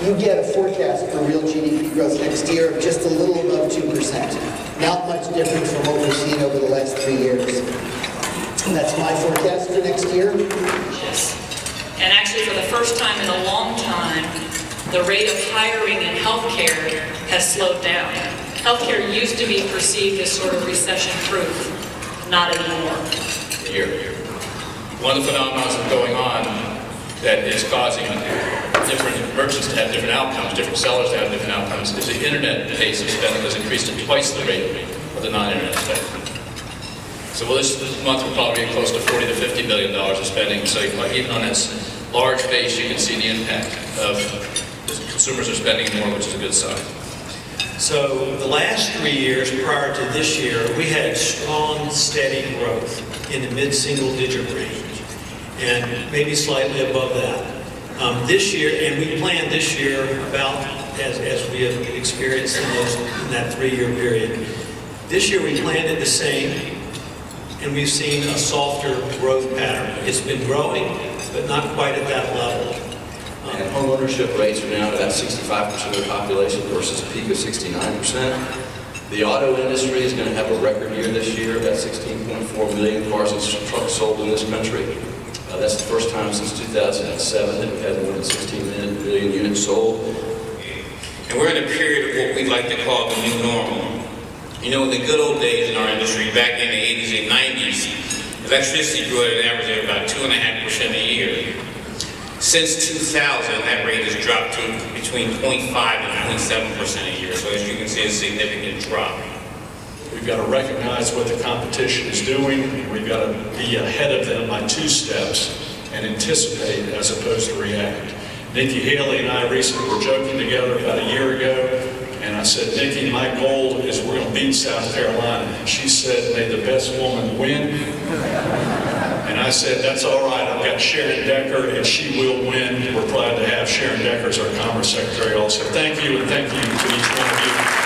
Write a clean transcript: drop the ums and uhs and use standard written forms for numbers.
you get a forecast for real GDP growth next year of just a little above 2%. Not much different from what we've seen over the last 3 years. And that's my forecast for next year. Yes. And actually, for the first time in a long time, the rate of hiring in healthcare has slowed down. Healthcare used to be perceived as sort of recession-proof. Not anymore. Here. One of the phenomena that's going on that is causing different merchants to have different outcomes, different sellers to have different outcomes, is the internet pace of spending has increased to twice the rate of the non-internet spending. So this month we'll probably get close to $40 to $50 billion of spending. So even on this large base, you can see the impact of consumers are spending more, which is a good sign. So the last 3 years prior to this year, we had strong, steady growth in the mid-single digit range, and maybe slightly above that. This year, and we planned this year about as we have experienced in that 3-year period. This year we planned it the same, and we've seen a softer growth pattern. It's been growing, but not quite at that level. And home ownership rates are now at about 65% of the population versus a peak of 69%. The auto industry is going to have a record year this year, about 16.4 million cars and trucks sold in this country. That's the first time since 2007 that we've had more than 16 million units sold. And we're in a period of what we like to call the new normal. You know, in the good old days in our industry, back in the 80s and 90s, electricity grew at an average of about 2.5% a year. Since 2000, that rate has dropped to between 0.5 and 0.7% a year. So as you can see, it's a significant drop. We've got to recognize what the competition is doing, and we've got to be ahead of them by 2 steps and anticipate as opposed to react. Nikki Haley and I recently were joking together about a year ago, and I said, Nikki, my goal is we're going to beat South Carolina. And she said, may the best woman win. And I said, that's all right. I've got Sharon Decker, and she will win. We're proud to have Sharon Decker as our Commerce Secretary also. Thank you, and thank you to each one of you.